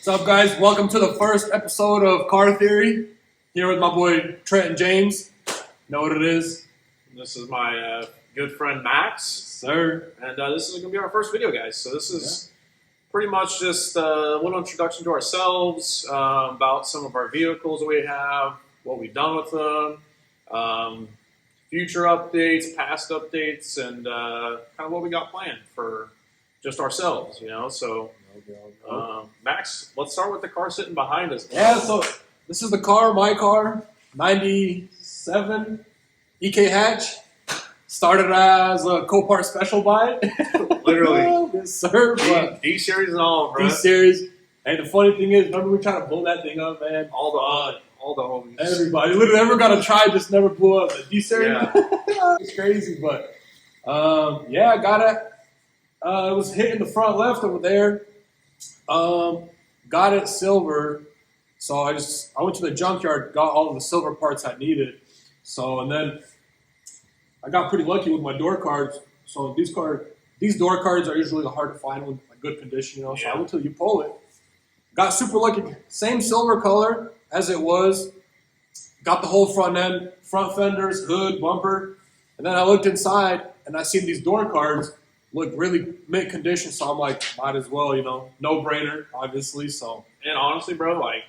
What's up, guys? Welcome to the first episode of Car Theory. Here with my boy Trent and James. Know what it is? This is my good friend Max. Sir. And this is going to be our first video, guys. So this is pretty much just a little introduction to ourselves, about some of our vehicles that we have, what we've done with them, future updates, past updates, and kind of what we got planned for just ourselves, you know. So, Max, let's start with the car sitting behind us. Yeah, so this is the car, my car, 97 EK hatch. Started as a Copart special buy. Literally. Yes, sir. D-Series and all, bro. D-Series. And the funny thing is, remember we tried to blow that thing up, man? All the homies. Everybody. Literally, ever got to try, just never blew up. The D-Series. Yeah. It's crazy, but I got it. It was hitting the front left over there. Got it silver. So I went to the junkyard, got all of the silver parts I needed. So, and then I got pretty lucky with my door cards. So these door cards are usually hard to find with a good condition, you know. So I went to U-Polo. Got super lucky. Same silver color as it was. Got the whole front end, front fenders, hood, bumper. And then I looked inside and I seen these door cards look really mint condition. So I'm like, might as well, you know, no brainer, obviously. So. And honestly, bro, like,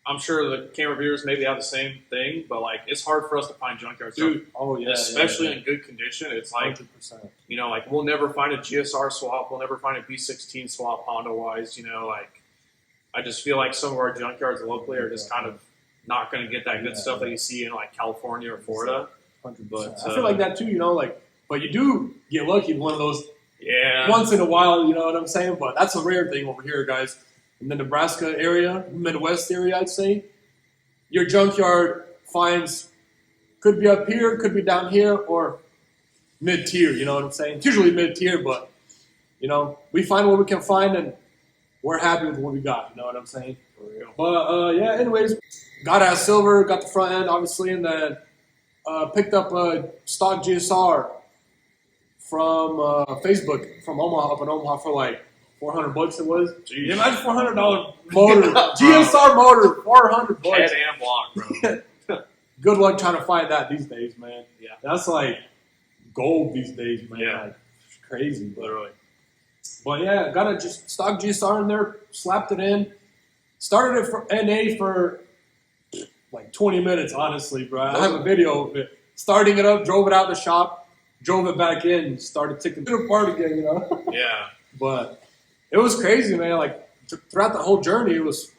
I'm sure the camera viewers maybe have the same thing, but like, it's hard for us to find junkyard stuff. Dude, oh yeah. Especially in good condition. It's like, 100%. You know, like, we'll never find a GSR swap. We'll never find a B16 swap Honda-wise, you know, like, I just feel like some of our junkyards locally are just kind of not going to get that good stuff that you see in like California or Florida. 100%. But, I feel like that too, you know, like, but you do get lucky with one of those once in a while, you know what I'm saying? But that's a rare thing over here, guys. In the Nebraska area, Midwest area, I'd say, your junkyard finds could be up here, could be down here, or mid-tier, you know what I'm saying? It's usually mid-tier, but, you know, we find what we can find, and we're happy with what we got, you know what I'm saying? For real. But, anyways, got out silver, got the front end, obviously, and then picked up a stock GSR from Facebook, from Omaha, up in Omaha for like $400 it was. Jeez. Yeah, imagine $400 motor, GSR motor, $400. Head and block, bro. Good luck trying to find that these days, man. Yeah. That's like gold these days, man. Yeah. Like, it's crazy, Literally. But yeah, got a just stock GSR in there, slapped it in, started it for NA for like 20 minutes, honestly, bro. I have a video of it. Starting it up, drove it out the shop, drove it back in, started ticking it apart again, you know? Yeah. But it was crazy, man. Like, throughout the whole journey, it was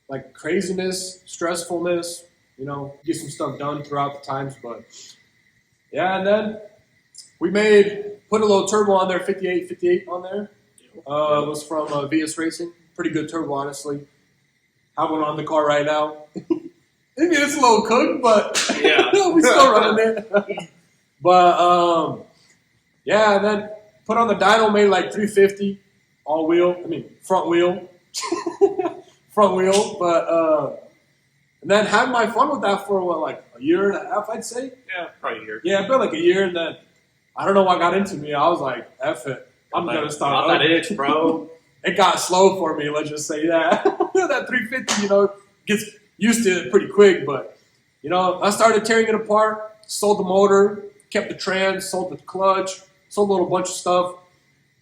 like craziness, stressfulness, you know, get some stuff done throughout the times. But yeah, and then we put a little turbo on there, 58 on there. It was from VS Racing. Pretty good turbo, honestly. Have one on the car right now. I mean, it's a little cooked, but Yeah. we still running it. But yeah, and then put on the dyno, made like 350 front wheel. Front wheel, but and then had my fun with that for like a year and a half, I'd say. Yeah, probably here. Yeah, about like a year, and then I don't know what got into me. I was like, F it. I'm gonna start Got that itch, bro. It got slow for me, let's just say that. That 350, you know, gets used to it pretty quick, but you know, I started tearing it apart, sold the motor, kept the trans, sold the clutch, sold a little bunch of stuff,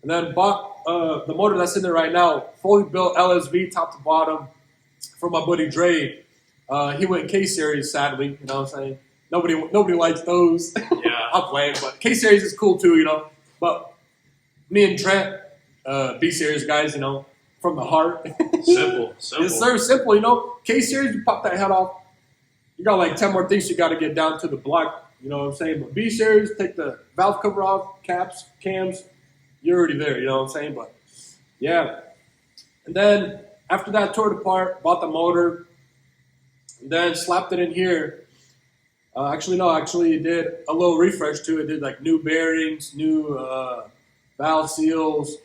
and then bought the motor that's in there right now, fully built LSV top to bottom from my buddy Dre. He went K-Series, sadly, you know what I'm saying? Nobody likes those. Yeah. I'm playing, but K-Series is cool too, you know. But me and Trent, B-Series guys, you know, from the heart. Simple. Yes, sir, simple, you know. K-Series, you pop that head off. You got like 10 more things you got to get down to the block, you know what I'm saying? But B-Series, take the valve cover off, caps, cams, you're already there, you know what I'm saying? But yeah. And then after that, tore it apart, bought the motor, and then slapped it in here. Actually did a little refresh to it. Did like new bearings, new valve seals,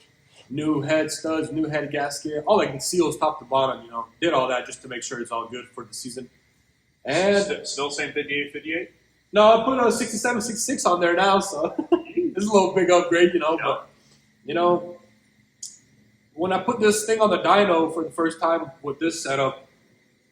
new head studs, new head gasket, all like the seals top to bottom, you know. Did all that just to make sure it's all good for the season. And Still same 58? no, I put a 67, 66 on there now, so it's a little big upgrade, you know. Yep. But, you know, when I put this thing on the dyno for the first time with this setup,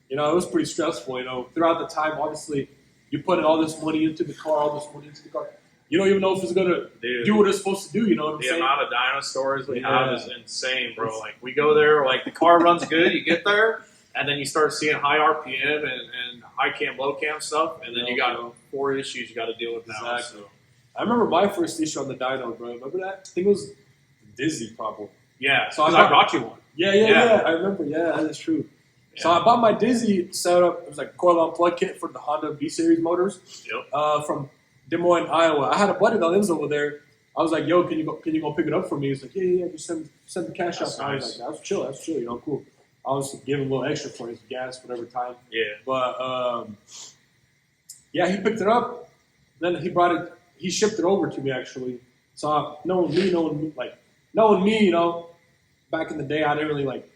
you know, it was pretty stressful. You know, throughout the time, obviously, you put all this money into the car, all this money into the car. You don't even know if it's gonna do what it's supposed to do. You know what I'm the saying? amount of dyno stores we have is insane, bro. Like we go there, like the car runs good, you get there, and then you start seeing high RPM and high cam, low cam stuff, and then you got 4 issues you got to deal with now. Exactly. So. I remember my first issue on the dyno, bro. Remember that? I think it was Dizzy problem. Yeah, So I brought you one. Yeah. I remember. Yeah, that's true. Yeah. So I bought my Dizzy setup. It was like a coil on plug kit for the Honda B Series motors. Yep. From Des Moines, Iowa. I had a buddy that lives over there. I was like, "Yo, can you go pick it up for me?" He's like, "Yeah, just send the cash out." Nice. I was like, "That's chill, you know, cool." I was giving a little extra for his gas, whatever time. Yeah. But yeah, he picked it up. Then he shipped it over to me actually. So knowing me, you know, back in the day, I didn't really like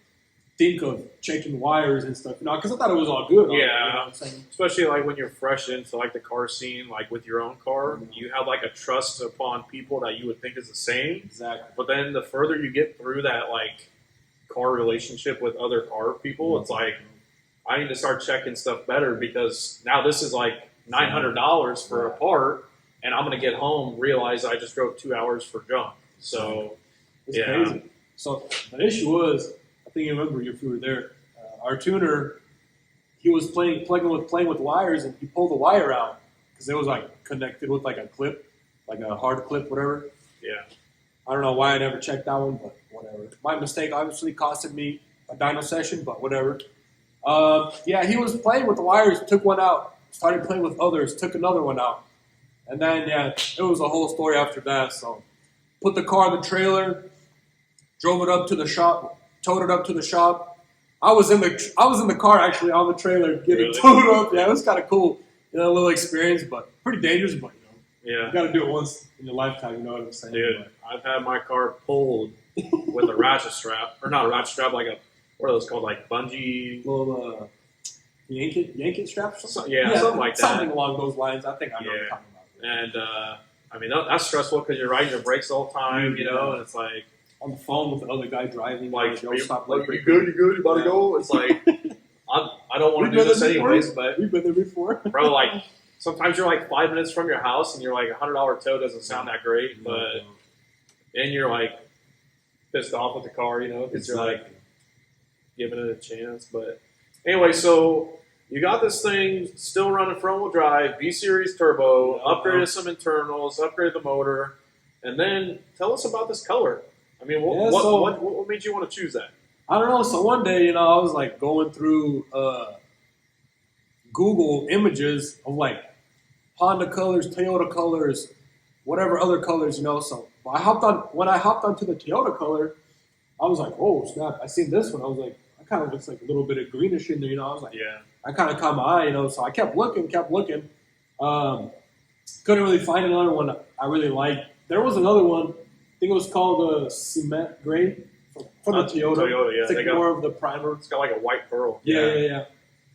think of checking wires and stuff, you know, because I thought it was all good. Yeah, you know what I'm saying? Especially like when you're fresh into like the car scene, like with your own car, you have like a trust upon people that you would think is the same. Exactly. But then the further you get through that like car relationship with other car people, it's like I need to start checking stuff better because now this is like $900 for a part, and I'm gonna get home realize I just drove 2 hours for junk. So it's crazy. So the issue was, I think you remember if you were there, our tuner, he was playing with wires, and he pulled the wire out because it was like connected with like a clip, like a hard clip, whatever. Yeah. I don't know why I never checked that one, but whatever. My mistake obviously costed me a dyno session, but whatever. Yeah, he was playing with the wires, took one out, started playing with others, took another one out. And then, yeah, it was a whole story after that. So put the car in the trailer, drove it up to the shop, towed it up to the shop. I was in the car actually on the trailer getting towed up. Yeah, it was kind of cool. You know, a little experience, but pretty dangerous, but yeah, you got to do it once in your lifetime, you know what I'm saying? Dude, I've had my car pulled with a ratchet strap, or not a ratchet strap, like what are those called, like bungee? Little yanking straps? Something like that. Something along those lines. I think I know what you're talking about. And, I mean, that's stressful because you're riding your brakes all the time, you know, and it's like... On the phone with the other guy driving. Like, you stop. Like, you good, you about to go? It's like, I don't want to do this anyways, but... We've been there before. Bro, like, sometimes you're like 5 minutes from your house and you're like, $100 tow doesn't sound that great, but then you're like pissed off with the car, you know, because you're like giving it a chance. But anyway, so you got this thing still running front wheel drive, B Series turbo, upgraded some internals, upgraded the motor, and then tell us about this color. I mean, what made you want to choose that? I don't know. So one day, you know, I was like going through Google images of like Honda colors, Toyota colors, whatever other colors, you know. So when I hopped onto the Toyota color, I was like, oh snap! I seen this one. I was like, I kind of looks like a little bit of greenish in there, you know. I was like, yeah. I kind of caught my eye, you know. So I kept looking. Couldn't really find another one I really liked. There was another one. I think it was called Cement Gray from the Toyota. Yeah. It's like more of the primer. It's got like a white pearl. Yeah.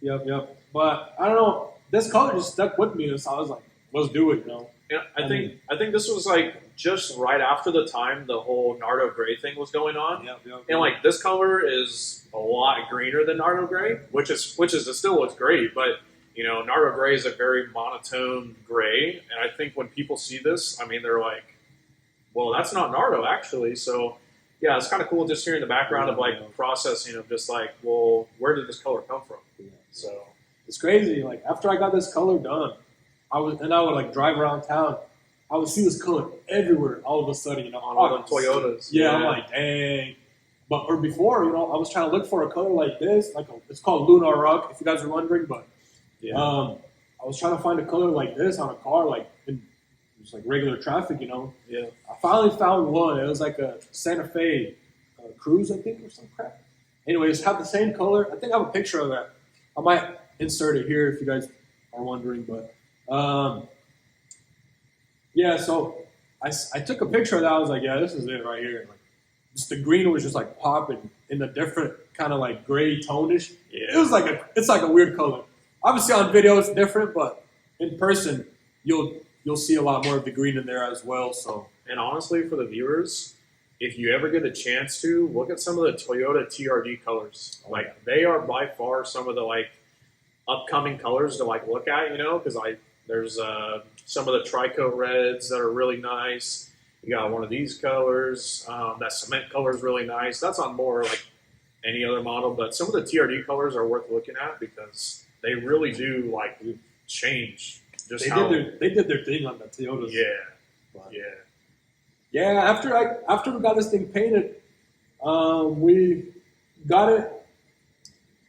Yep. But I don't know. This color just stuck with me, so I was like, let's do it, you know. Yeah, I think this was like just right after the time the whole Nardo Gray thing was going on. Yep. And like this color is a lot greener than Nardo Gray, which is it still looks great, but you know, Nardo Gray is a very monotone gray, and I think when people see this, I mean, they're like, well, that's not Nardo, actually. So, yeah, it's kind of cool just hearing the background of, like, processing of just, like, well, where did this color come from? Yeah. So it's crazy. Like, after I got this color done, I would, like, drive around town. I would see this color everywhere all of a sudden, you know. On all the Toyotas. Yeah, I'm like, dang. Or before, you know, I was trying to look for a color like this. It's called Lunar Rock, if you guys are wondering. But I was trying to find a color like this on a car, like, in just like regular traffic, you know. Yeah. I finally found one. It was like a Santa Fe Cruise, I think, or some crap. Anyways, have the same color. I think I have a picture of that. I might insert it here if you guys are wondering. But yeah, so I took a picture of that. I was like, yeah, this is it right here. Like, just the green was just like popping in a different kind of like gray tonish. Yeah. It's like a weird color. Obviously on video it's different, but in person you'll see a lot more of the green in there as well. So, and honestly, for the viewers, if you ever get a chance to look at some of the Toyota TRD colors, like they are by far some of the like upcoming colors to like look at, you know, because there's some of the Tricoat reds that are really nice. You got one of these colors. That cement color is really nice. That's on more like any other model, but some of the TRD colors are worth looking at because they really do like change. Just they did their thing on the Toyotas. Yeah, But, yeah. yeah. After we got this thing painted, we got it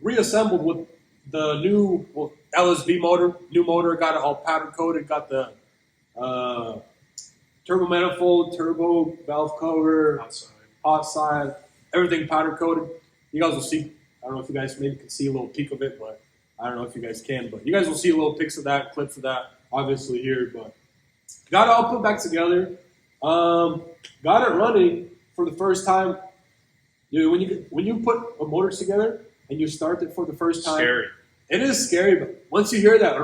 reassembled with the new LSV motor. New motor, got it all powder coated. Got the turbo manifold, turbo valve cover, Outside. hot side, everything powder coated. You guys will see. I don't know if you guys maybe can see a little peek of it, but I don't know if you guys can. But you guys will see a little pics of that, clips of that, obviously here. But got it all put back together. Got it running for the first time. When you put a motor together and you start it for the first time, Scary. it is scary. But once you hear that,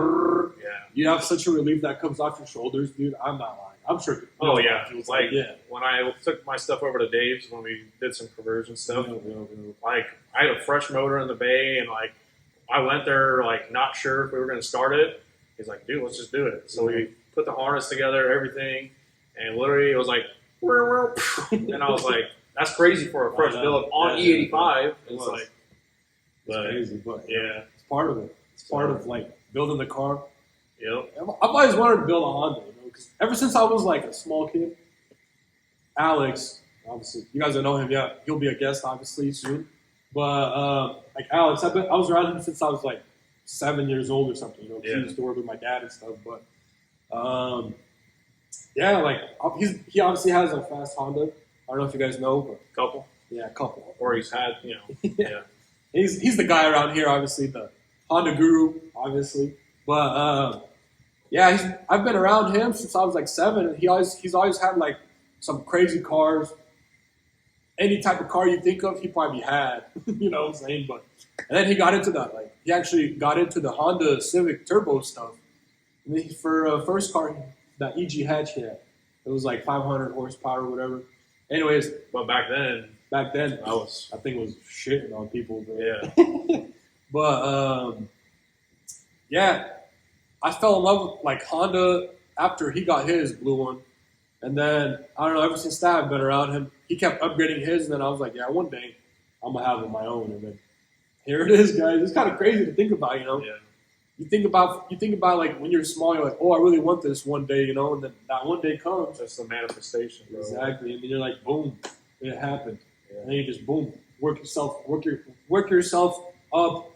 Yeah. you have such a relief that comes off your shoulders, dude. I'm not lying. I'm sure. Oh yeah. It was Like yeah. when I took my stuff over to Dave's when we did some conversion stuff. Yeah. Like I had a fresh motor in the bay, and like I went there like not sure if we were going to start it. He's like, dude, let's just do it. So we put the harness together, everything, and literally it was like, and I was like, that's crazy for a fresh build on E85. It's like, but crazy, but yeah, it's part of it. It's part of like building the car. yep, I've always wanted to build a Honda, you know, because ever since I was like a small kid, Alex, obviously, you guys don't know him yet. He'll be a guest obviously soon. But like Alex, I was around him since I was like 7 years old or something. You know, 'cause he used to work with my dad and stuff. But yeah, like he obviously has a fast Honda. I don't know if you guys know, but couple, yeah, a couple. or he's had, you know, yeah, He's the guy around here, obviously, the Honda guru, obviously. But yeah, I've been around him since I was like 7, and he's always had like some crazy cars. Any type of car you think of, he probably had. You know what I'm saying? But and then he got into that. Like he actually got into the Honda Civic turbo stuff. And then for first car, that EG hatch he had, it was like 500 horsepower or whatever. Anyways, but back then that thing was shitting on people. Bro. yeah, But yeah, I fell in love with like Honda after he got his blue one, and then I don't know. Ever since that, I've been around him. He kept upgrading his, and then I was like, yeah, one day I'm gonna have my own. And then here it is, guys. It's kind of crazy to think about, you know. yeah. You think about like when you're small, you're like, oh, I really want this one day, you know, and then that one day comes. Just a manifestation, bro. Exactly, and then you're like, boom, it happened. Yeah. And then you just boom, work yourself up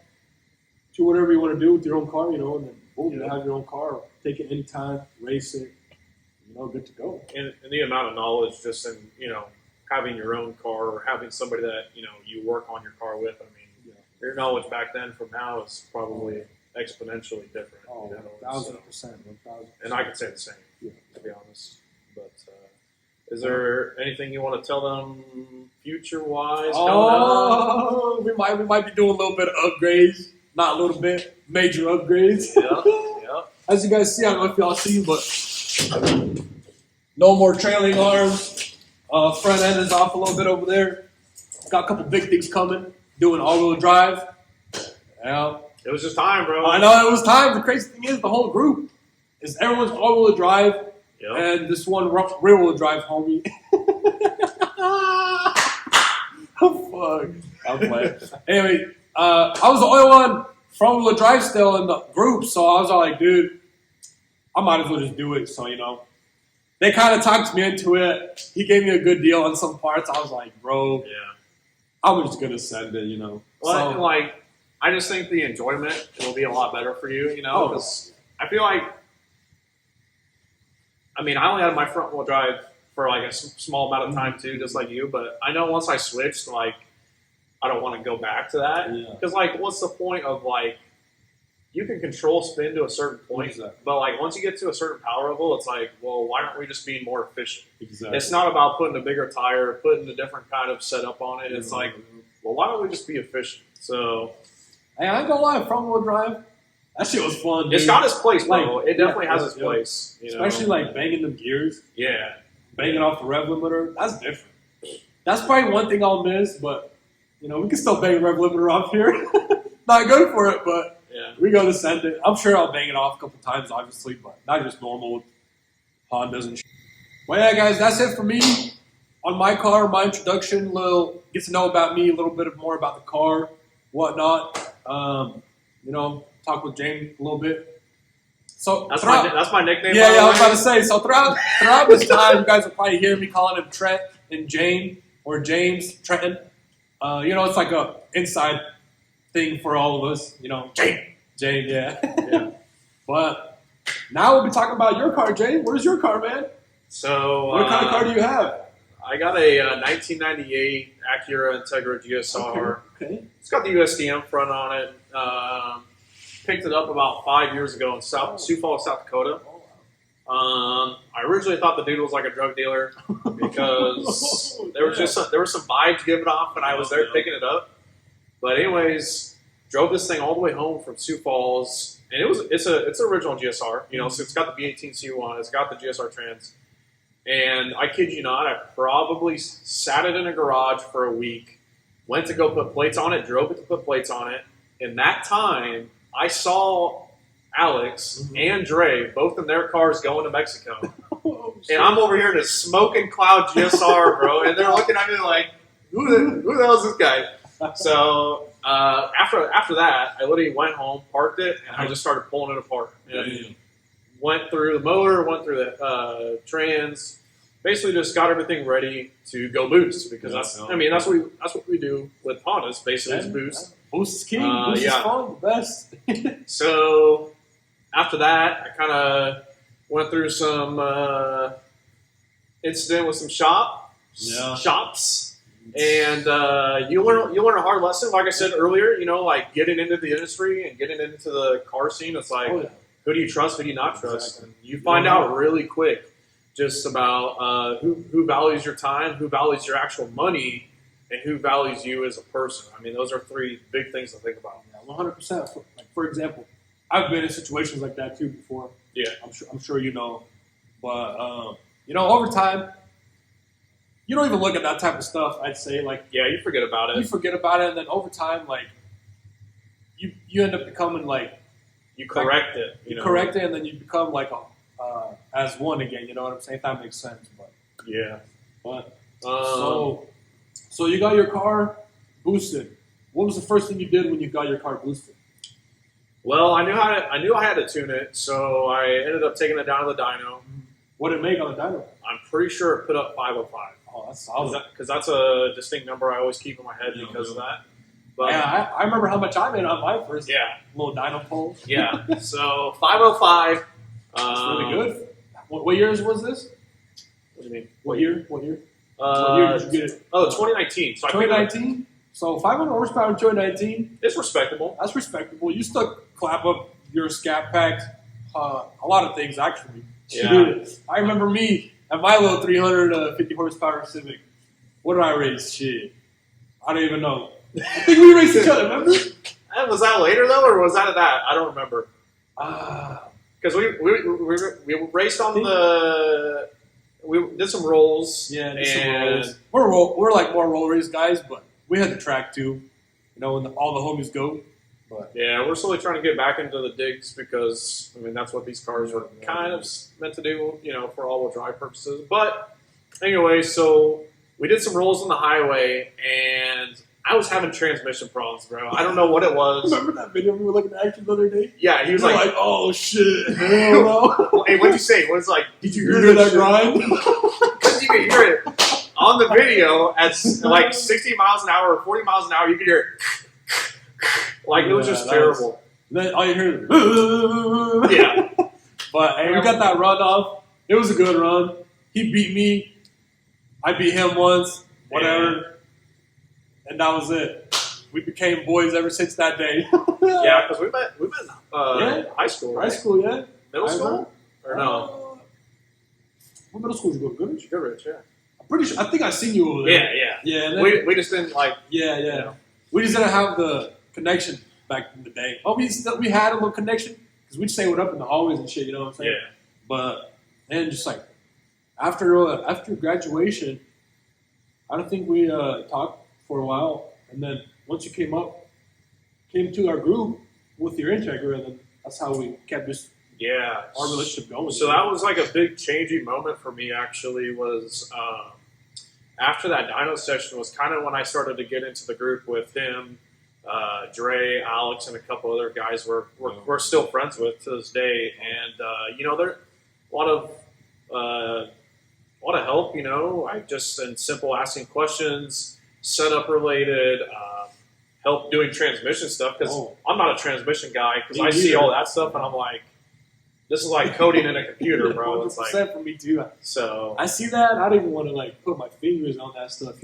to whatever you want to do with your own car, you know, and then boom, you have your own car. Take it anytime, race it, you know, good to go. And the amount of knowledge just in, you know, having your own car or having somebody that, you know, you work on your car with. I mean, your knowledge back then from now is probably exponentially different. Oh, you know, 1,000%. and I could say the same, Yeah. to be honest. But is there anything you want to tell them future-wise? Oh, we might be doing a little bit of upgrades. Not a little bit, major upgrades. Yeah. As you guys see, I don't know if y'all see, but no more trailing arms. Front end is off a little bit over there. Got a couple big things coming. Doing all-wheel drive. Yeah. It was just time, bro. I know it was time. The crazy thing is, the whole group is everyone's all-wheel drive, Yep. and this one rear-wheel drive homie. Oh, fuck. I'm playing. Anyway, I was the only one front-wheel drive still in the group, so I was all like, dude, I might as well just do it. So, you know, they kind of talked me into it. He gave me a good deal on some parts. I was like, bro, Yeah. I'm just going to send it, you know. Well, So, like, I just think the enjoyment will be a lot better for you, you know, because I feel like, I mean, I only had my front wheel drive for like a small amount of time too, just like you, but I know once I switched, like, I don't want to go back to that. Yeah. Because, like, what's the point of, like, you can control spin to a certain point, Exactly. but, like, once you get to a certain power level, it's like, well, why aren't we just being more efficient? Exactly. It's not about putting a bigger tire, putting a different kind of setup on it. It's like, well, why don't we just be efficient? So, hey, I ain't gonna lie, front-wheel drive, that shit was fun, dude. it's got its place, bro. Like, It definitely yeah, has yeah, its yeah. place. You know? Especially, like, banging them gears, Yeah. banging off the rev limiter, that's different. That's probably one thing I'll miss, but you know, we can still bang rev limiter off here. Not good for it, but Yeah. we go to send it. I'm sure I'll bang it off a couple times, obviously, but not just normal with Hondas and shit. Well, yeah, guys, that's it for me on my car, my introduction. Little get to know about me, a little bit more about the car, whatnot. You know, talk with Jane a little bit. So That's my nickname. yeah, by yeah, the I was way. about to say. So throughout this time, you guys will probably hear me calling him Trent and Jane or James Trenton. You know, it's like a inside thing for all of us. You know, Jane, yeah. Yeah. But now we'll be talking about your car, Jane. Where's your car, man? So What kind of car do you have? I got a 1998 Acura Integra GSR. Okay. It's got the USDM front on it. Picked it up about 5 years ago in Sioux Falls, South Dakota. I originally thought the dude was like a drug dealer because there were some vibes given off when I was there picking it up. But anyways, drove this thing all the way home from Sioux Falls, and it's an original GSR. You know, so it's got the V18 C1, it's got the GSR trans, and I kid you not, I probably sat it in a garage for a week, went to go put plates on it, drove it to put plates on it. In that time, I saw Alex and Dre, both in their cars going to Mexico. And I'm over here in a smoking cloud GSR, bro. And they're looking at me like, who the hell is this guy? So after that, I literally went home, parked it, and I just started pulling it apart. And went through the motor, went through the trans, basically just got everything ready to go boost because that's what we do with Hondas, basically is boost. Boost is king. Boost is fun, the best. So after that, I kind of went through some incident with some shops, and you learn a hard lesson. Like I said earlier, you know, like getting into the industry and getting into the car scene. It's like, who do you trust? Who do you not trust? Exactly. And you find out really quick just about who values your time, who values your actual money, and who values you as a person. I mean, those are three big things to think about. Yeah, 100%. For example, I've been in situations like that too before. Yeah, I'm sure you know. But you know, over time, you don't even look at that type of stuff. I'd say, like, yeah, you forget about you it. forget about it, and then over time, like, you end up becoming like You correct it. You know, correct it, and then you become like as one again. You know what I'm saying? If that makes sense. Yeah. But so you got your car boosted. What was the first thing you did when you got your car boosted? Well, I knew I had to tune it, so I ended up taking it down to the dyno. What did it make on the dyno? I'm pretty sure it put up 505. Oh, that's solid. Because that's a distinct number I always keep in my head because of that. But yeah, I remember how much I made on my first yeah, little dyno pole. yeah. So 505. That's really good. What years was this? What do you mean? What year? What year did you get it? Oh, 2019. So 2019. So 500 horsepower in 2019. It's respectable. That's respectable. You still clap up your scat packs. A lot of things actually. Yeah. Dude, I remember me at my little 350 horsepower Civic. What did I race? Shit, I don't even know. I think we raced each other. Remember? And was that later though, or was that at that? I don't remember. Because we raced on the. We did some rolls. Yeah, and some rolls. We're like more roll race guys, but we had the track too. You know, when all the homies go. But yeah, we're slowly trying to get back into the digs because I mean that's what these cars are kind of meant to do. You know, for all-wheel drive purposes. But anyway, so we did some rolls on the highway, and I was having transmission problems, bro. I don't know what it was. Remember that video we were looking at the other day? Yeah, he was You're like, "Oh shit!" Hell no. "Hey, what'd you say?" It was like, "Did you You hear that shit?" grind? Because you could hear it on the video at like 60 miles an hour or 40 miles an hour. You could hear it. Like, it was Yeah, just that terrible. Then all you hear is, Yeah. But hey, we got that run off. It was a good run. He beat me. I beat him once. Whatever. And that was it. We became boys ever since that day. Yeah, because we met high school, right? High school, yeah. Middle school? Or no? What middle school did you go to? Goodrich? Goodrich, yeah. I'm pretty sure. I think I seen you over there. Yeah, yeah. Yeah. And then, We just didn't like, yeah. you know. We just didn't have the connection back in the day. Oh, we had a little connection because we'd say what up in the hallways and shit. You know what I'm saying? Yeah. But then just like after graduation, I don't think we talked for a while, and then once you came to our group with your Integra, and then that's how we kept this Yeah. our relationship going. So that was like a big changing moment for me. Actually, was after that dyno session was kind of when I started to get into the group with him, Dre, Alex, and a couple other guys we're still friends with to this day. And there a lot of help. I just in simple asking questions, setup related. Help doing transmission stuff because I'm not a transmission guy because I see all that stuff and I'm like, this is like coding in a computer, bro. It's like for me too. so. I see that. I don't even want to like put my fingers on that stuff.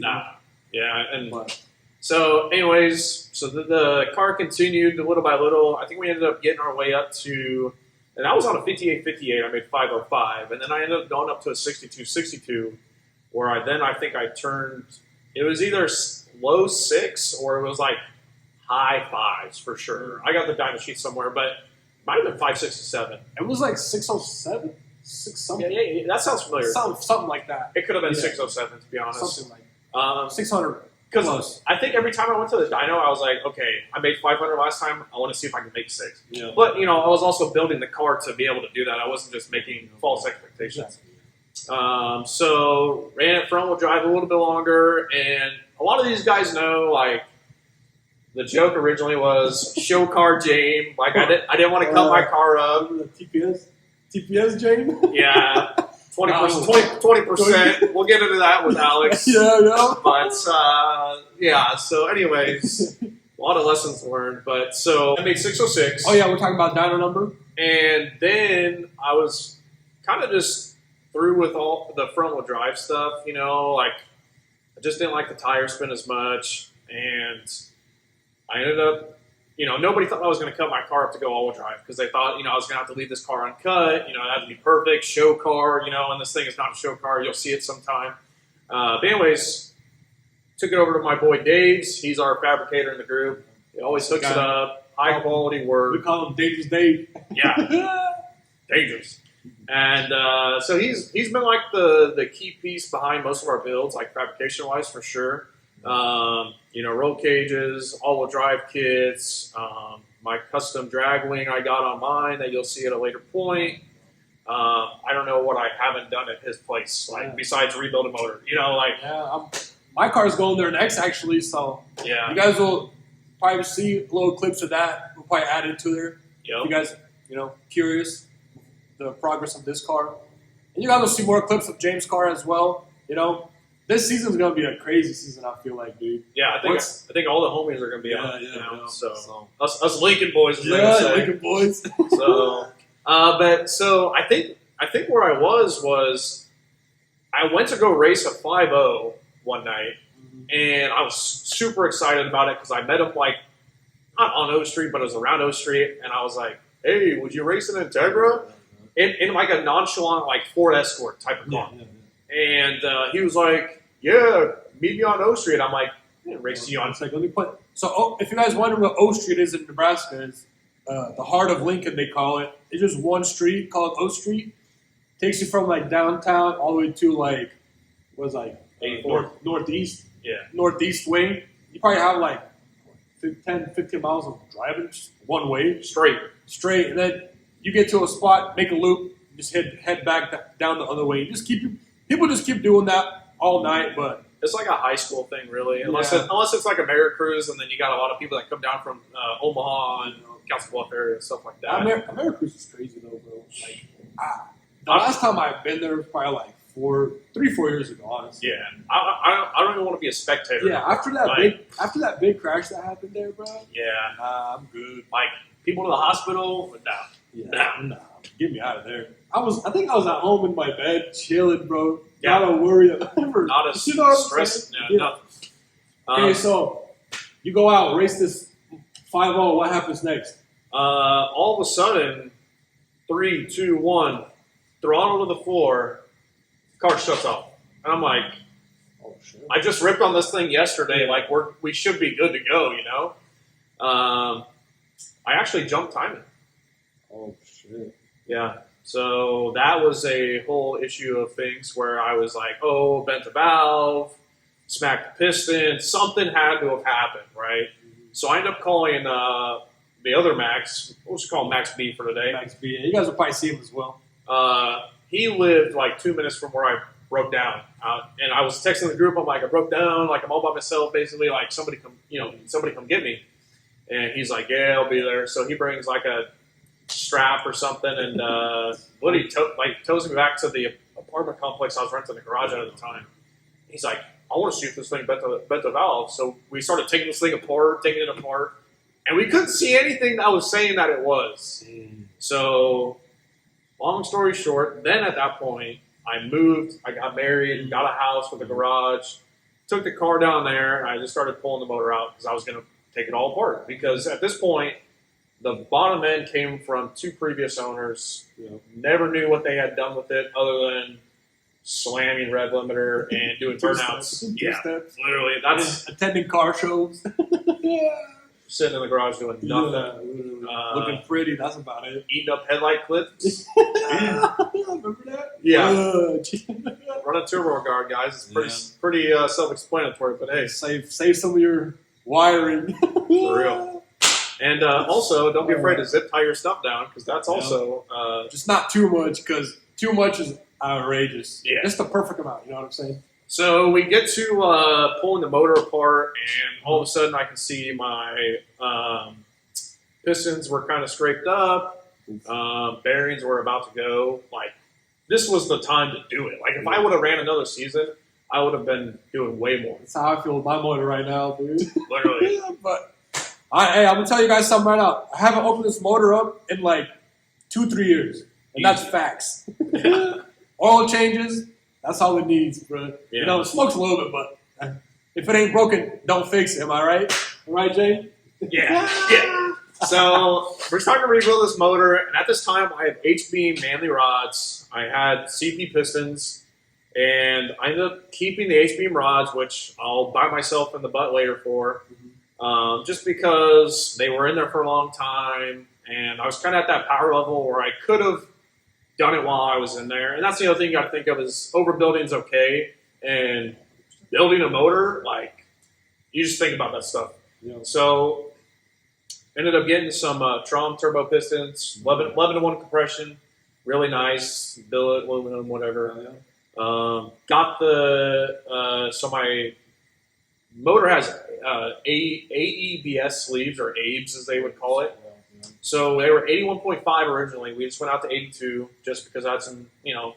Yeah, and But so, anyways, so the car continued little by little. I think we ended up getting our way up to, and I was on a 5858. I made 505, and then I ended up going up to a 6262, where I think I turned. It was either low 6 or it was like high 5s for sure. I got the dyno sheet somewhere, but it might have been 567. it was like 607, 6 something. Yeah, that sounds familiar. Something like that. It could have been Yeah. 607 to be honest. Something like 600. Because Close. I think every time I went to the dyno, I was like, okay, I made 500 last time. I want to see if I can make 6. Yeah. But, I was also building the car to be able to do that. I wasn't just making false expectations. So ran it front wheel drive a little bit longer. And a lot of these guys know, like, the joke originally was show car Jame. Like, I didn't want to cut my car up. Remember the TPS, Jane? Yeah. 20%. We'll get into that with Alex. yeah. But so anyways, a lot of lessons learned. But so I made 606. Oh yeah, we're talking about dyno number. And then I was kind of just through with all the front wheel drive stuff, like I just didn't like the tire spin as much. And I ended up, nobody thought I was going to cut my car up to go all-wheel drive because they thought, I was going to have to leave this car uncut. It had to be perfect, show car, and this thing is not a show car. You'll see it sometime. But anyways, took it over to my boy Dave's. He's our fabricator in the group. He always hooks it up. High quality We work. call him Dangerous Dave. Yeah, dangerous. And so he's been like the key piece behind most of our builds, like fabrication-wise for sure. Roll cages, all-wheel drive kits, my custom drag wing I got on mine that you'll see at a later point. I don't know what I haven't done at his place, besides rebuild a motor. My car's going there next, actually. So Yeah. you guys will probably see little clips of that. We'll probably add it to there. Yep. You guys, curious the progress of this car, and you guys will see more clips of James' car as well. This season's gonna be a crazy season. I feel like, dude. Yeah, I think all the homies are gonna be on. Yeah. So us Lincoln boys, as they would say. Lincoln boys. So, I think where I was I went to go race a 5.0 one night, and I was super excited about it because I met him not on O Street, but it was around O Street, and I was like, "Hey, would you race an Integra?" In like a nonchalant Ford Escort type of car. And he was like, "Yeah, meet me on O Street." I'm like, "I didn't race you on." It's like, let me put. So, if you guys wonder what O Street is in Nebraska, it's the heart of Lincoln. They call it. It's just one street called O Street. Takes you from downtown all the way to northeast. Yeah. Northeast wing. You probably have 10, 15 miles of driving just one way Straight. and then you get to a spot, make a loop, just head back down the other way. People just keep doing that all night, but It's like a high school thing, really. Unless Yeah. it's like Americruise, and then you got a lot of people that come down from Omaha and Council Bluff area and stuff like that. Americruise is crazy though, bro. The last time I've been there was probably 3-4 years ago, honestly. Yeah, I don't even want to be a spectator. Yeah, after that big crash that happened there, bro. Yeah, I'm good. People to the hospital, but Nah, get me out of there. I think I was at home in my bed, chilling, bro. Yeah. Not a worry ever. not a You know what I'm stress. saying? No, Yeah. nothing. Okay, so you go out, race this 5.0. What happens next? All of a sudden, 3, 2, 1, throttle to the floor, car shuts off, and I'm like, Oh shit! I just ripped on this thing yesterday. We should be good to go, I actually jumped timing. Oh shit! Yeah. So that was a whole issue of things where I was like, bent a valve, smacked the piston. Something had to have happened, right? So I ended up calling the other Max. We'll just call him Max B for today. Max B. You guys will probably see him as well. He lived like 2 minutes from where I broke down, and I was texting the group. I'm like, I broke down, like I'm all by myself, basically. Like somebody come get me. And he's like, yeah, I'll be there. So he brings like a strap or something, and tows me back to the apartment complex I was renting the garage at the time. He's like, I want to see if this thing bent the valve. So we started taking this thing apart, and we couldn't see anything that was saying that it was. So, long story short, then at that point, I moved, I got married, got a house with a garage, took the car down there, and I just started pulling the motor out because I was going to take it all apart. Because at this point, the bottom end came from 2 previous owners. Never knew what they had done with it other than slamming red limiter and doing burnouts. Yeah, literally. That's attending car shows. sitting in the garage doing nothing. Looking pretty, that's about it. Eating up headlight clips. Remember that? Yeah. Running turbo guard, guys. It's pretty self-explanatory, but hey. Save some of your wiring. For real. And also, don't be afraid to zip tie your stuff down, because that's also... just not too much, because too much is outrageous. Yeah. Just the perfect amount, you know what I'm saying? So we get to pulling the motor apart, and all of a sudden I can see my pistons were kind of scraped up. Bearings were about to go. Like, this was the time to do it. Like, if I would have ran another season, I would have been doing way more. That's how I feel with my motor right now, dude. Literally. But hey, I'm gonna tell you guys something right now. I haven't opened this motor up in like 2-3 years, and that's facts. Oil changes. That's all it needs, bro. Yeah. You know, it smokes a little bit, but if it ain't broken, don't fix it. Am I right? Am I right, Jay? Yeah. So we're starting to rebuild this motor, and at this time I had H-beam Manley rods. I had CP pistons, and I ended up keeping the H-beam rods, which I'll bite myself in the butt later for, just because they were in there for a long time, and I was kind of at that power level where I could have done it while I was in there. And that's the other thing you got to think of is overbuilding is okay, and building a motor, like, you just think about that stuff. Yeah. So ended up getting some Trom turbo pistons, 11 to 1 compression, really nice, billet, aluminum, whatever. Got the, so my motor has AEBS sleeves, or ABES as they would call it. So they were 81.5 originally. We just went out to 82 just because I had some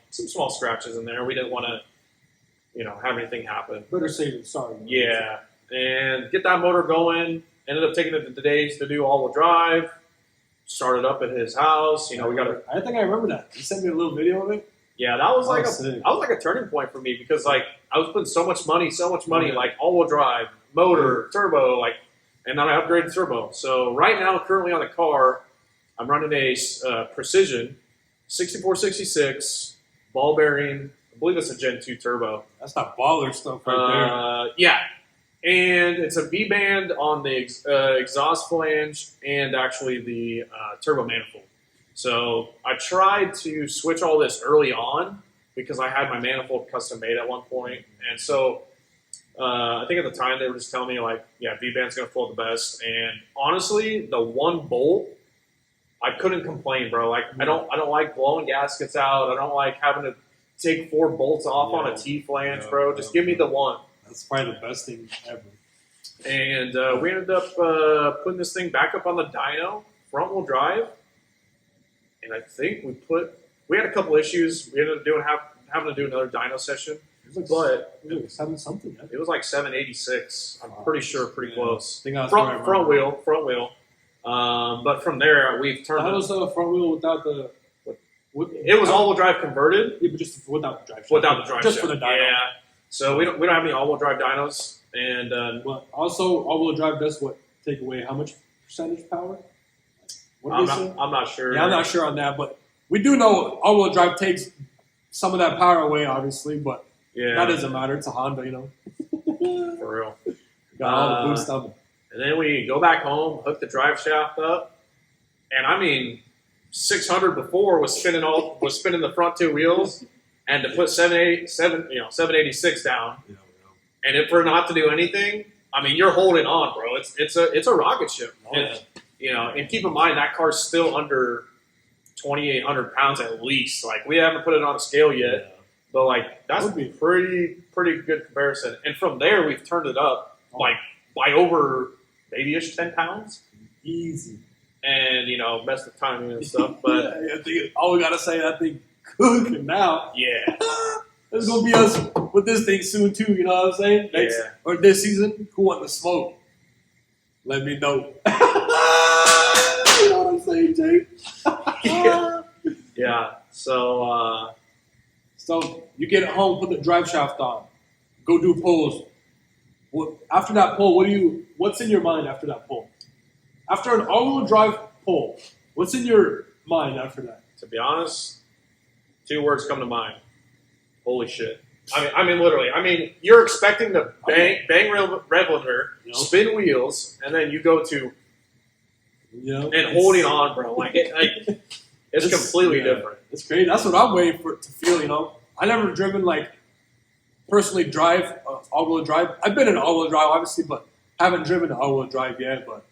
small scratches in there. We didn't want to, have anything happen. Better safe than sorry. Yeah. And get that motor going. Ended up taking it to Dave's to do all-wheel drive. Started up at his house. We got a... I think I remember that. You sent me a little video of it. Yeah, that was like a turning point for me, because like I was putting so much money, like all-wheel drive, motor, turbo, like, and then I upgraded turbo. So right now, currently on the car, I'm running a Precision 6466 ball bearing. I believe it's a Gen 2 turbo. That's not baller stuff right there. Yeah. And it's a V-band on the exhaust flange and actually the turbo manifold. So I tried to switch all this early on because I had my manifold custom made at one point. And so I think at the time they were just telling me, like, yeah, V-band's going to flow the best. And honestly, the one bolt, I couldn't complain, bro. Like, I don't like blowing gaskets out. I don't like having to take 4 bolts off on a T-flange, bro. Just give me the one. That's probably the best thing ever. And we ended up putting this thing back up on the dyno, front-wheel drive. And I think we had a couple issues. We ended up having to do another dyno session. It was like 786. I'm pretty sure, pretty close. Front wheel. But from there, we've turned. That was the front wheel without the. It was all-wheel drive converted. Yeah, but just without the drive shaft. Without the drive just shaft. for the dyno. Yeah. So we don't have any all-wheel drive dynos, and also all-wheel drive does take away how much percentage power? I'm not sure. Yeah, I'm not sure on that, but we do know all-wheel drive takes some of that power away, obviously, but that doesn't matter. It's a Honda, For real. Got all the boost up. And then we go back home, hook the drive shaft up, and I mean, 600 before was spinning the front 2 wheels, and to put 786 down, And if we're not to do anything, I mean, you're holding on, bro. It's a rocket ship. Oh, And, you know, and keep in mind that car's still under 2,800 pounds at least. Like, we haven't put it on a scale yet, but like that's Would be. pretty good comparison. And from there, we've turned it up like by over maybe-ish 10 pounds. Easy. And, you know, messed with timing and stuff. But I think all we gotta say, that thing cooking now. yeah, There's gonna be us with this thing soon too. You know what I'm saying? Next Yeah. or this season, who want the smoke? Let me know. You know what I'm saying, Jake? Yeah. yeah. So So you get it home, put the drive shaft on, go do pulls. What after that pull? What's in your mind after that pull? After an all-wheel drive pull, what's in your mind after that? to be honest, 2 words come to mind. Holy shit. I mean, literally. I mean, you're expecting to bang Revelator, You know? spin wheels, and then you go to You know, and holding on, bro. Like it's completely yeah, different. It's crazy. That's what I'm waiting for it to feel. You know, I never driven like personally drive all-wheel drive. I've been in all-wheel drive, obviously, but haven't driven an all-wheel drive yet. But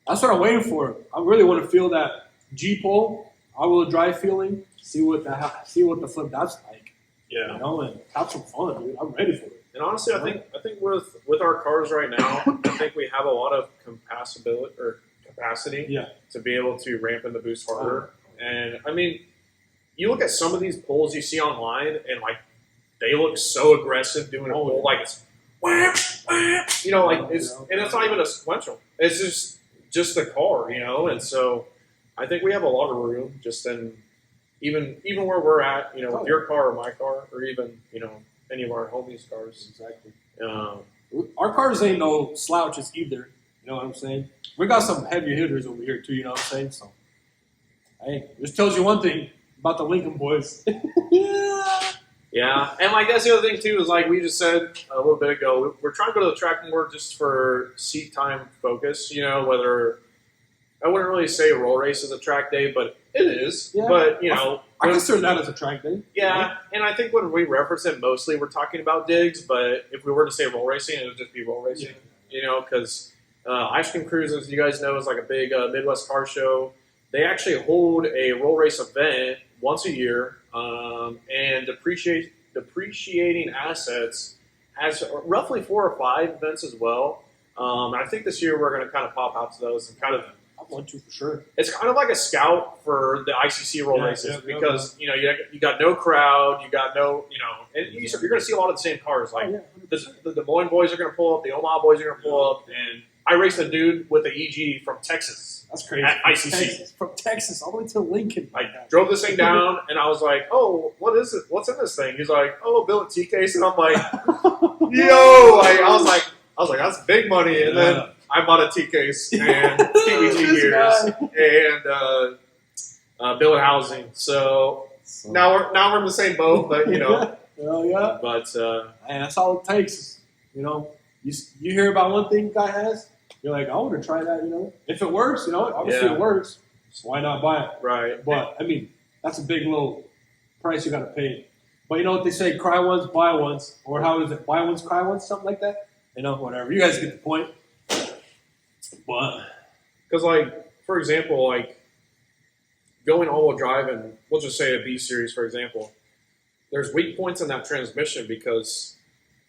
that's what I'm waiting for. I really want to feel that G-pole all-wheel drive feeling. See what the flip that's like. Yeah. You know, and have some fun, dude. I'm ready for it. And honestly, I think with our cars right now, I think we have a lot of capacity Yeah. to be able to ramp in the boost harder. And I mean, you look at some of these pulls you see online, and like they look so aggressive doing a Oh, pull, yeah. like it's wham, wham, you know, like it's and it's not even a sequential. It's just the car, you know. And so I think we have a lot of room just in even where we're at, you know, with your car or my car, or even, you know, any of our homies' cars. Exactly. Um, Our cars ain't no slouches either. You know what I'm saying? We got some heavy hitters over here too. You know what I'm saying? So, hey, this tells you one thing about the Lincoln boys. Yeah, and like that's the other thing too is like we just said a little bit ago, we're trying to go to the track more just for seat time focus. You know, whether I wouldn't really say roll race is a track day, but it is. Yeah. But you know, I consider that as a track day. yeah, and I think when we reference it, mostly we're talking about digs. But if we were to say roll racing, it would just be roll racing. You know, because Ice Cream Cruise, as you guys know, is like a big Midwest car show. They actually hold a roll race event once a year, and depreciating assets has roughly 4 or 5 events as well. I think this year we're going to kind of pop out to those and kind of. I want to for sure. It's kind of like a scout for the ICC roll races because yeah. you know you got no crowd, you got no and you're going to see a lot of the same cars. Like the Des Moines boys are going to pull up, the Omaha boys are going to pull up, and I raced a dude with an EG from Texas. That's crazy. At ICC. From Texas all the way to Lincoln. I drove this thing down, and I was like, "Oh, what is it? What's in this thing?" He's like, "Oh, billet T case," and I'm like, "Yo!" I was like, "That's big money." And then I bought a T case and PVT gears and billet housing. So now we're in the same boat, but you know, Hell yeah. but And that's all it takes. You know, you hear about one thing a guy has, you're like, I want to try that. You know, if it works, you know, obviously it works. So why not buy it? right, But I mean, that's a big little price you got to pay. But you know what they say: cry once, buy once, or how is it? Buy once, cry once, something like that. You know, whatever. You guys get the point. But because like for example, like going all-wheel drive, and we'll just say a B series, for example. There's weak points in that transmission because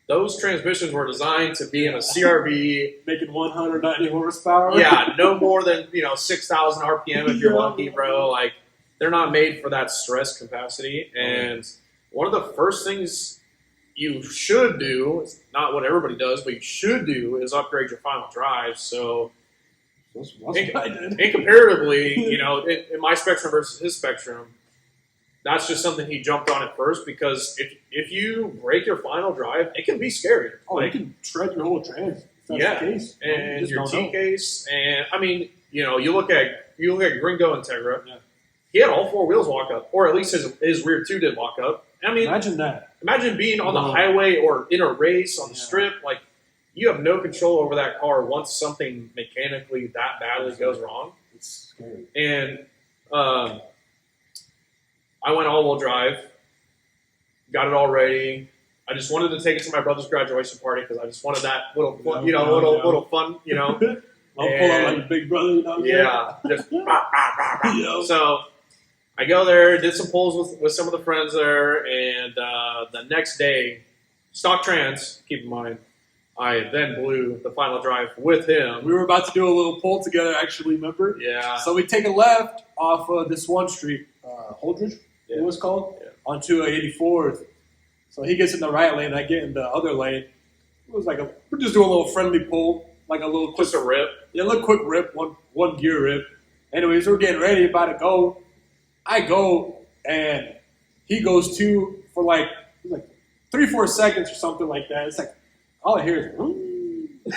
those transmissions were designed to be in a CRV. making 190 horsepower. Yeah, no more than 6,000 RPM if you're lucky, bro. Like they're not made for that stress capacity. And one of the first things you should do, it's not what everybody does, but you should do is upgrade your final drive. So, That's what I did. and comparatively, in my spectrum versus his spectrum, that's just something he jumped on at first because if you break your final drive, it can be scary. Oh, you can shred your whole trans. If that's Yeah, the case. and just your don't T know. case, and I mean, you look at Gringo Integra. Yeah. He had all 4 wheels walk up, or at least his rear 2 did walk up. I mean, Imagine that. imagine being on the highway or in a race on the strip. Like you have no control over that car once something mechanically that badly goes wrong. It's scary. And I went all-wheel drive, got it all ready. I just wanted to take it to my brother's graduation party because I just wanted that little fun, Yeah, little fun, I'll pull out like a big brother. You know what I'm Yeah, just Yeah. So I go there, did some pulls with some of the friends there, and the next day, stock trans. Keep in mind, I then blew the final drive with him. We were about to do a little pull together, actually, remember? Yeah. So we take a left off this one street, Holdridge, Yeah. it was called, Yeah. onto 84th. So he gets in the right lane, I get in the other lane. It was like we're just doing a little friendly pull, like a little quick, Just a rip. yeah, a little quick rip, one gear rip. Anyways, we're getting ready, about to go. I go, and he goes too for like 3-4 seconds or something like that. It's like, all I hear is,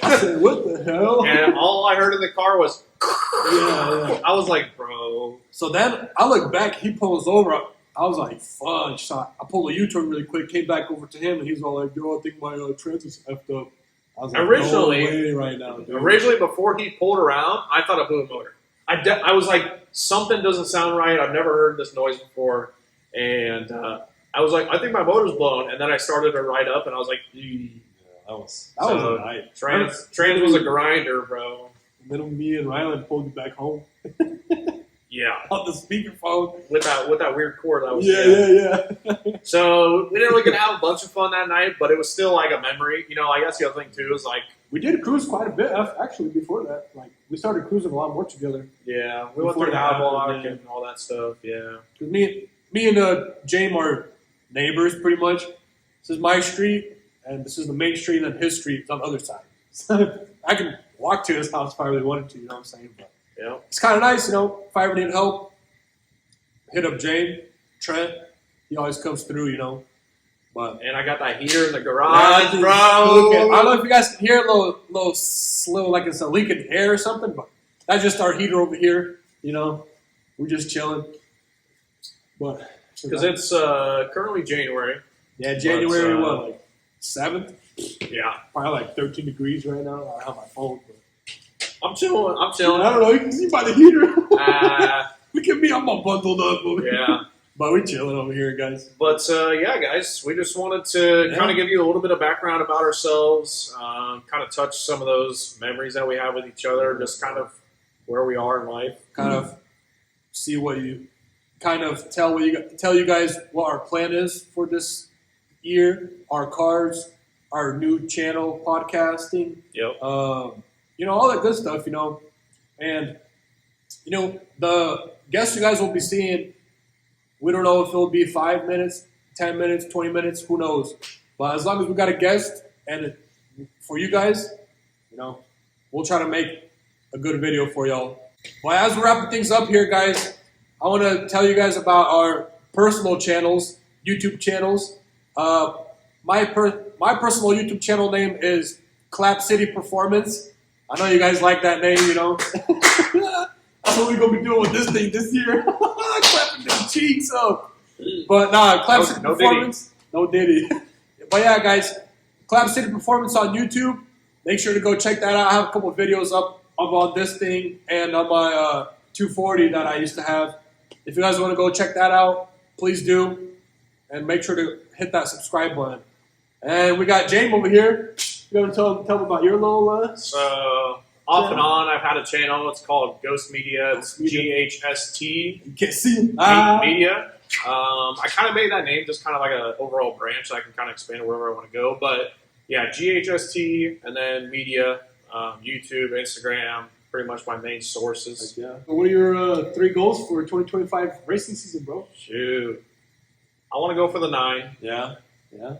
I said, what the hell? And all I heard in the car was, Yeah. I was like, bro. So then I look back, he pulls over. I was like, fudge. So I pulled a U-turn really quick, came back over to him, and he's all like, yo, I think my trans is effed up. I was like, Originally- no way right now, dude. Originally, before he pulled around, I thought I blew a motor. I was like, something doesn't sound right. I've never heard this noise before. And I was like, I think my motor's blown. And then I started to ride up, and I was like, That was So, a night. trans was a grinder, bro. And then me and Rylan pulled you back home Yeah. on the speakerphone. With that weird cord that was Yeah. So we didn't really get to have a bunch of fun that night, but it was still like a memory. I guess the other thing too is like, We did cruise quite a bit actually before that. Like we started cruising a lot more together. yeah, we went Before through the that block happened, yeah. and all that stuff. Yeah. Cause me and James are neighbors pretty much. This is my street, and this is the main street, and then his street is on the other side. So I can walk to his house if I really wanted to. You know what I'm saying? But Yeah. it's kind of nice, if I ever need help, hit up James, Trent. He always comes through, But And I got that heater in the garage, yeah, bro. I don't know if you guys can hear a little like it's a leak in air or something, but that's just our heater over here. We're just chilling. But Because it's currently January. yeah, January but, what, like 7th? Yeah. Probably like 13 degrees right now. I don't have my phone. But I'm chilling. I don't know. You can see by the heater. Uh, Look at me. I'm all bundled up over here. yeah. But we're chilling over here, guys. But yeah, guys, we just wanted to Yeah. kind of give you a little bit of background about ourselves, kind of touch some of those memories that we have with each other, just kind of where we are in life. Kind of see what you kind of tell you guys what our plan is for this year, our cars, our new channel podcasting, Yep. all that good stuff, and the guests you guys will be seeing, we don't know if it'll be 5 minutes, 10 minutes, 20 minutes, who knows, but as long as we got a guest and for you guys, we'll try to make a good video for y'all. Well, as we're wrapping things up here, guys, I want to tell you guys about our personal channels, YouTube channels. My personal YouTube channel name is Clap City Performance. I know you guys like that name, That's what we're going to be doing with this thing this year. Clapping them cheeks up. But Clap City no Performance. No Diddy. But yeah, guys, Clap City Performance on YouTube. Make sure to go check that out. I have a couple of videos up on this thing and on my 240 that I used to have. If you guys want to go check that out, please do. And make sure to hit that subscribe button. And we got James over here. You want to tell them about your little... So off and on, I've had a channel. It's called Ghost Media. It's Ghost Media. GHST You can't see him. Media. I kind of made that name just kind of like an overall branch that I can kind of expand it wherever I want to go. But yeah, GHST and then media, YouTube, Instagram, pretty much my main sources. Yeah. What are your 3 goals for 2025 racing season, bro? Shoot. I want to go for the 9. Yeah. Yeah.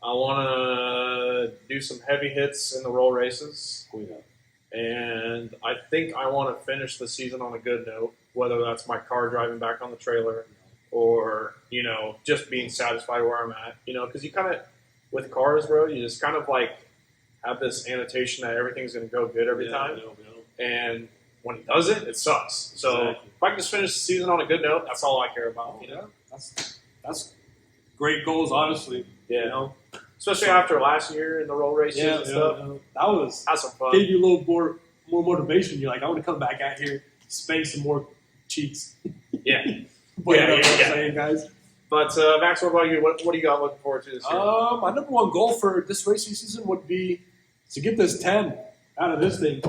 I want to do some heavy hits in the roll races. Oh, yeah. And I think I want to finish the season on a good note, whether that's my car driving back on the trailer or, just being satisfied where I'm at. Because you kind of, with cars, bro, you just kind of like have this annotation that everything's going to go good every time. And when it doesn't, it sucks. So Exactly. if I can just finish the season on a good note, that's all I care about. That's great goals, honestly. Yeah. Especially after last year in the roll races and stuff. That was Had some fun. gave you a little more motivation. You're like, I want to come back out here, spank some more cheeks. Yeah. But Yeah, you know what I'm yeah. saying, guys? But Max, what about you? What do you got looking forward to this year? My number one goal for this racing season would be to get this 10 out of this thing.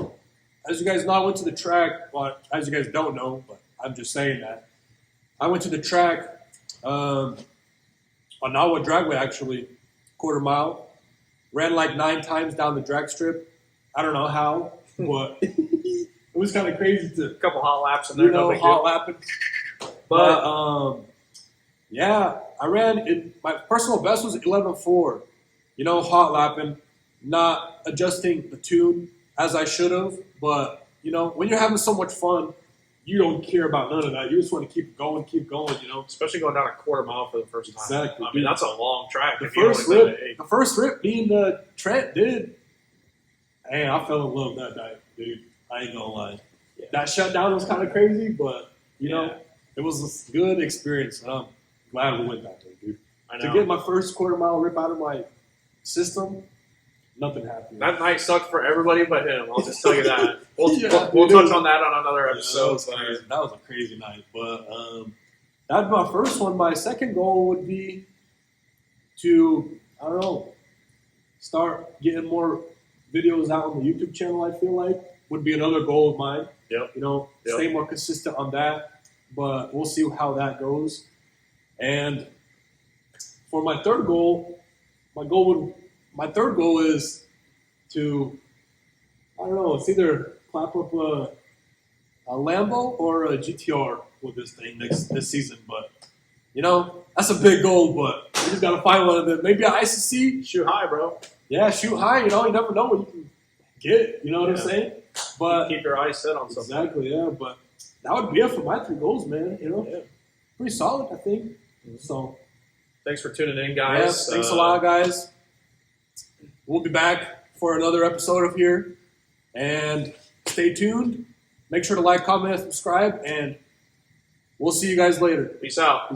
As you guys know, I went to the track. Well, as you guys don't know, but I'm just saying that. I went to the track on Nawa Dragway, actually, quarter mile. Ran like 9 times down the drag strip. I don't know how, but it was kind of crazy to, A couple hot laps in there, you know, no big hot deal. lapping. But yeah, I ran it. My personal best was 11:4. You know, hot lapping, not adjusting the tune as I should have. But you know, when you're having so much fun, you don't care about none of that. You just want to keep going. You know, Especially going down a quarter mile for the first time. Exactly, I mean, dude. that's a long track. the if you only first did rip, it eight. the first rip, me and Trent did. Man, I fell in love that night, dude. I ain't gonna lie. Yeah. That shutdown was kind of crazy, but you Yeah. know, it was a good experience. And I'm glad we went that day, dude. I To know. get my first quarter mile rip out of my system, nothing happened. That night sucked for everybody but him. I'll just tell you that. We'll, Yeah, we'll dude. touch on that on another Yeah, that episode. was crazy. That was a crazy night. But that'd be my first one. My second goal would be to, I don't know, start getting more videos out on the YouTube channel. I feel like would be another goal of mine. Yep. You know, Yep. stay more consistent on that. But we'll see how that goes. And for my third goal, my third goal is to, I don't know, it's either clap up a Lambo or a GTR with this thing this season. But you know, that's a big goal. But we just gotta find one of them. Maybe an ICC. Shoot high, bro. Yeah, shoot high. You know, you never know what you can get. You know what I'm Yeah. saying? But Keep your eyes set on something. exactly, yeah. But that would be it for my 3 goals, man. You know, Yeah. pretty solid, I think. So Thanks for tuning in, yeah, guys. thanks a lot, guys. We'll be back for another episode of here, and stay tuned. Make sure to like, comment, and subscribe, and we'll see you guys later. Peace out.